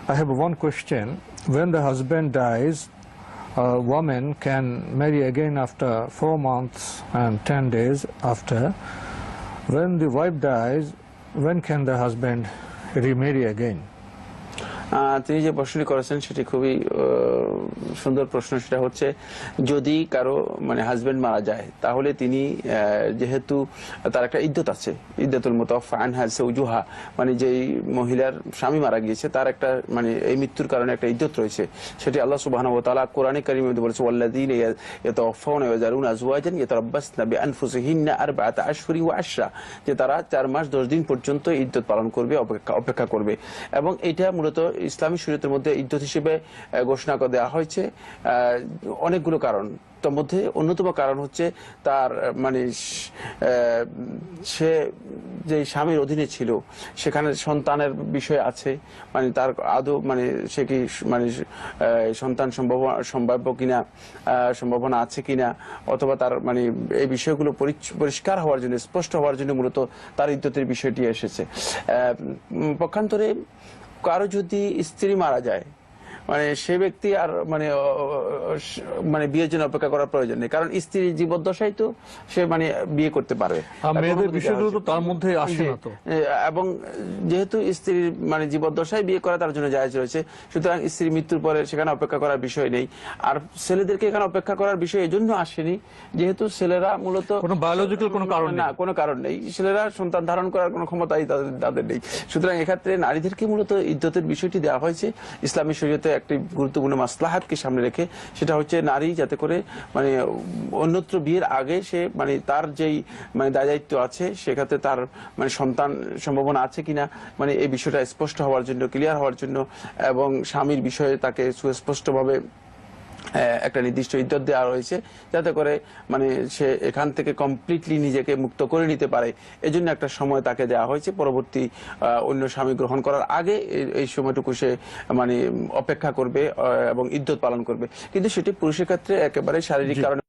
I have one question. When the husband dies, a woman can marry again after 4 months and 10 days after. When the wife dies, when can the husband remarry again? তিনি যে প্রশ্নটি করেছেন সেটি খুবই সুন্দর প্রশ্ন। সেটা হচ্ছে, যদি কারো মানে হাজবেন্ড মারা যায়, তাহলে তিনি যেহেতু তার একটা ইদ্যত আছে, ইদ্যতুল মুতাওয়াফা আনহা যাওজুহা, মানে যেই মহিলার স্বামী মারা গিয়েছে তার একটা মানে এই মৃত্যুর কারণে একটা ইদ্যত রয়েছে। সেটি আল্লাহ সুবহানাহু ওয়া তাআলা কোরআনে কারীমে বলেছে, ওয়াল্লাযীনা ইয়াতাওয়াফাউনা ওয়াযারুনা আজওয়াজান ইয়াতারাব্বাসনা বিআনফুসিহিন্না আরবাআতা আশহুরি ওয়া আশরা, যে তারা 4 মাস 10 দিন পর্যন্ত ইদ্যত পালন করবে, অপেক্ষা করবে। এবং এটা মূলত ইসলামী শরীয়তের মধ্যে ইদ্যত হিসেবে ঘোষণা করে দেওয়া হয়েছে অনেকগুলো কারণ। তার মধ্যে অন্যতম কারণ হচ্ছে তার মানে সে যে স্বামীর অধীনে ছিল সেখানে সন্তানের বিষয় আছে, মানে তার আদৌ মানে সে কি মানে সন্তান সম্ভাব্য কিনা, সম্ভাবনা আছে কিনা, অথবা তার মানে এই বিষয়গুলো পরিষ্কার হওয়ার জন্য, স্পষ্ট হওয়ার জন্য মূলত তার ইদ্যতের বিষয়টি এসেছে। পক্ষান্তরে কারো যদি স্ত্রী মারা যায়, মানে সে ব্যক্তি আর মানে বিয়ের জন্য অপেক্ষা করার প্রয়োজন নেই, কারণ স্ত্রী জীবদ্দশায় তো সে মানে বিয়ে করতে পারবে, মেয়েদের বিষয়গুলো তো তার মধ্যে আসে না তো। এবং যেহেতু স্ত্রীর মানে জীবদ্দশায় বিয়ে করা তার জন্য জায়েজ রয়েছে, সুতরাং স্ত্রীর মৃত্যুর পরে সেখানে অপেক্ষা করার বিষয় নেই। আর ছেলেদেরকে এখানে অপেক্ষা করার বিষয় এজন্য আসেনি যেহেতু ছেলেরা মূলত কোনো বায়োলজিক্যাল কোনো কারণ না, কোনো কারণ নেই, ছেলেরা সন্তান ধারণ করার কোনো ক্ষমতাই তাদের নেই। সুতরাং এক্ষেত্রে নারীদেরকে মূলত ইদ্যতের বিষয়টি দেওয়া হয়েছে ইসলামী শরীয়তে একটি গুরুত্বপূর্ণ মাসলাহাতকে সামনে রেখে। সেটা হচ্ছে নারী যাতে করে মানে অন্যত্র বিয়ের আগে সে মানে তার যেই মানে দায়িত্ব আছে সেক্ষেত্রে তার মানে সন্তান সম্ভাবনা আছে কিনা, মানে এই বিষয়টা স্পষ্ট হওয়ার জন্য, ক্লিয়ার হওয়ার জন্য, এবং স্বামীর বিষয়ে তাকে সুস্পষ্টভাবে একটা নির্দিষ্ট ইদ্যত দেওয়া রয়েছে যাতে করে মানে সে এখান থেকে কমপ্লিটলি নিজেকে মুক্ত করে নিতে পারে। এজন্য একটা সময় তাকে দেওয়া হয়েছে, পরবর্তী অন্য স্বামী গ্রহণ করার আগে এই সময়টুকু সে মানে অপেক্ষা করবে এবং ইদ্যত পালন করবে। কিন্তু সেটি পুরুষের ক্ষেত্রে একেবারে শারীরিক কারণে